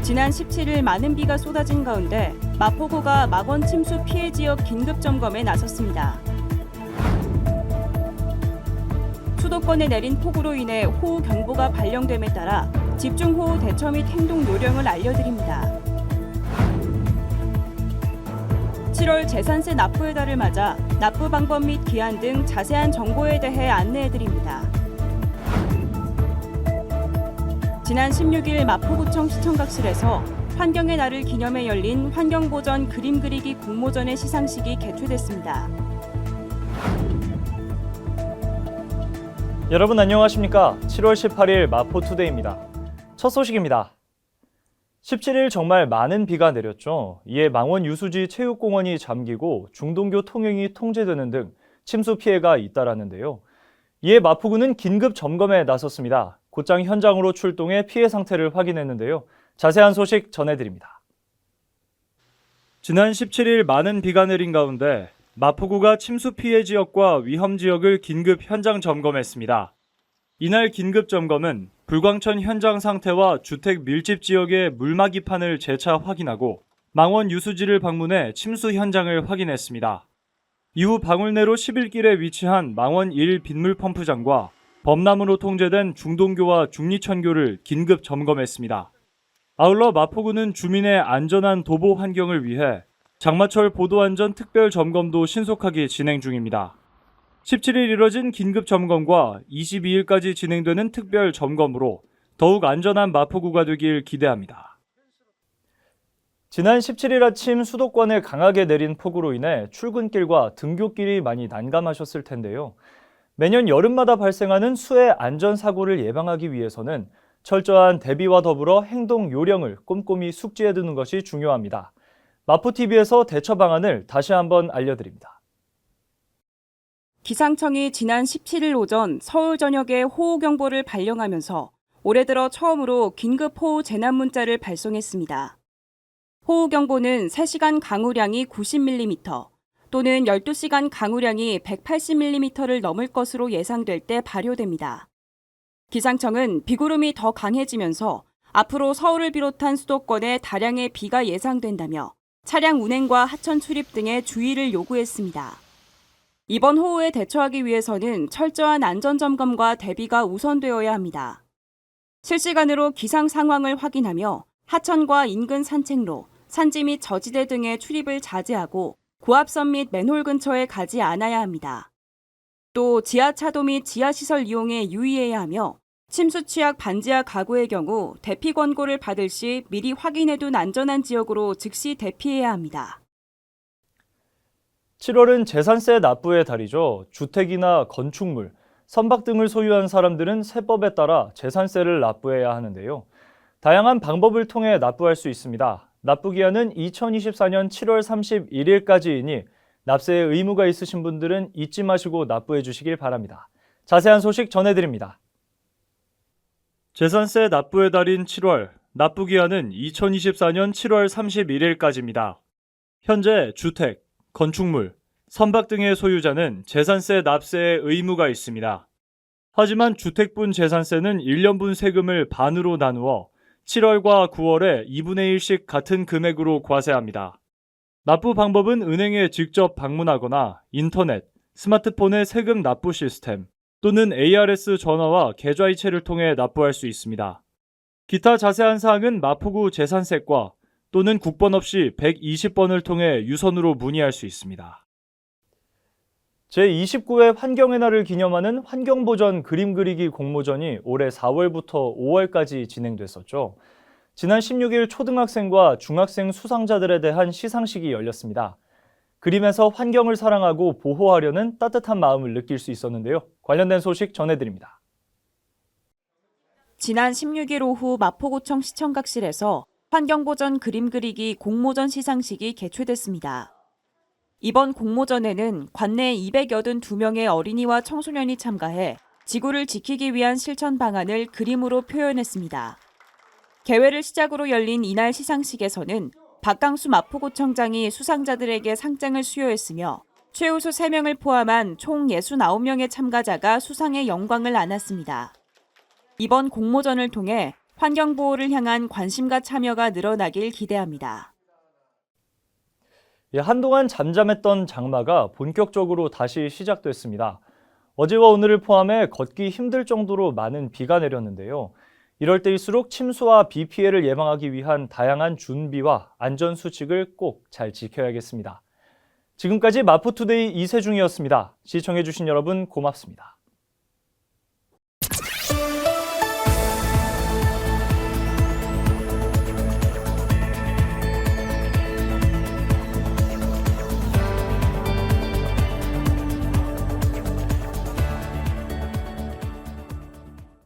지난 17일 많은 비가 쏟아진 가운데 마포구가 망원 침수 피해 지역 긴급 점검에 나섰습니다. 수도권에 내린 폭우로 인해 호우 경보가 발령됨에 따라 집중호우 대처 및 행동 요령을 알려드립니다. 7월 재산세 납부의 달을 맞아 납부 방법 및 기한 등 자세한 정보에 대해 안내해드립니다. 지난 16일 마포구청 시청각실에서 환경의 날을 기념해 열린 환경보전 그림 그리기 공모전의 시상식이 개최됐습니다. 여러분 안녕하십니까? 7월 18일 마포투데이입니다. 첫 소식입니다. 17일 정말 많은 비가 내렸죠. 이에 망원 유수지 체육공원이 잠기고 중동교 통행이 통제되는 등 침수 피해가 잇따랐는데요. 이에 마포구는 긴급 점검에 나섰습니다. 곧장 현장으로 출동해 피해 상태를 확인했는데요. 자세한 소식 전해드립니다. 지난 17일 많은 비가 내린 가운데 마포구가 침수 피해 지역과 위험 지역을 긴급 현장 점검했습니다. 이날 긴급 점검은 불광천 현장 상태와 주택 밀집 지역의 물막이판을 재차 확인하고 망원 유수지를 방문해 침수 현장을 확인했습니다. 이후 방울내로 11길에 위치한 망원 1 빗물 펌프장과 범람으로 통제된 중동교와 중리천교를 긴급 점검했습니다. 아울러 마포구는 주민의 안전한 도보 환경을 위해 장마철 보도안전 특별 점검도 신속하게 진행 중입니다. 17일 이뤄진 긴급 점검과 22일까지 진행되는 특별 점검으로 더욱 안전한 마포구가 되길 기대합니다. 지난 17일 아침 수도권에 강하게 내린 폭우로 인해 출근길과 등굣길이 많이 난감하셨을 텐데요. 매년 여름마다 발생하는 수해 안전사고를 예방하기 위해서는 철저한 대비와 더불어 행동 요령을 꼼꼼히 숙지해두는 것이 중요합니다. 마포TV에서 대처 방안을 다시 한번 알려드립니다. 기상청이 지난 17일 오전 서울 전역에 호우경보를 발령하면서 올해 들어 처음으로 긴급호우 재난문자를 발송했습니다. 호우경보는 3시간 강우량이 90mm 또는 12시간 강우량이 180mm를 넘을 것으로 예상될 때 발효됩니다. 기상청은 비구름이 더 강해지면서 앞으로 서울을 비롯한 수도권에 다량의 비가 예상된다며 차량 운행과 하천 출입 등의 주의를 요구했습니다. 이번 호우에 대처하기 위해서는 철저한 안전점검과 대비가 우선되어야 합니다. 실시간으로 기상 상황을 확인하며 하천과 인근 산책로, 산지 및 저지대 등의 출입을 자제하고 고압선 및 맨홀 근처에 가지 않아야 합니다. 또 지하차도 및 지하시설 이용에 유의해야 하며 침수 취약 반지하 가구의 경우 대피 권고를 받을 시 미리 확인해둔 안전한 지역으로 즉시 대피해야 합니다. 7월은 재산세 납부의 달이죠. 주택이나 건축물, 선박 등을 소유한 사람들은 세법에 따라 재산세를 납부해야 하는데요. 다양한 방법을 통해 납부할 수 있습니다. 납부 기한은 2024년 7월 31일까지이니 납세에 의무가 있으신 분들은 잊지 마시고 납부해 주시길 바랍니다. 자세한 소식 전해드립니다. 재산세 납부의 달인 7월, 납부 기한은 2024년 7월 31일까지입니다. 현재 주택, 건축물, 선박 등의 소유자는 재산세 납세에 의무가 있습니다. 하지만 주택분 재산세는 1년분 세금을 반으로 나누어 7월과 9월에 2분의 1씩 같은 금액으로 과세합니다. 납부 방법은 은행에 직접 방문하거나 인터넷, 스마트폰의 세금 납부 시스템 또는 ARS 전화와 계좌이체를 통해 납부할 수 있습니다. 기타 자세한 사항은 마포구 재산세과 또는 국번 없이 120번을 통해 유선으로 문의할 수 있습니다. 제29회 환경의 날을 기념하는 환경보전 그림 그리기 공모전이 올해 4월부터 5월까지 진행됐었죠. 지난 16일 초등학생과 중학생 수상자들에 대한 시상식이 열렸습니다. 그림에서 환경을 사랑하고 보호하려는 따뜻한 마음을 느낄 수 있었는데요. 관련된 소식 전해드립니다. 지난 16일 오후 마포구청 시청각실에서 환경보전 그림 그리기 공모전 시상식이 개최됐습니다. 이번 공모전에는 관내 282명의 어린이와 청소년이 참가해 지구를 지키기 위한 실천 방안을 그림으로 표현했습니다. 개회를 시작으로 열린 이날 시상식에서는 박강수 마포구청장이 수상자들에게 상장을 수여했으며 최우수 3명을 포함한 총 69명의 참가자가 수상의 영광을 안았습니다. 이번 공모전을 통해 환경보호를 향한 관심과 참여가 늘어나길 기대합니다. 한동안 잠잠했던 장마가 본격적으로 다시 시작됐습니다. 어제와 오늘을 포함해 걷기 힘들 정도로 많은 비가 내렸는데요. 이럴 때일수록 침수와 비 피해를 예방하기 위한 다양한 준비와 안전 수칙을 꼭 잘 지켜야겠습니다. 지금까지 마포투데이 이세중이었습니다. 시청해주신 여러분 고맙습니다.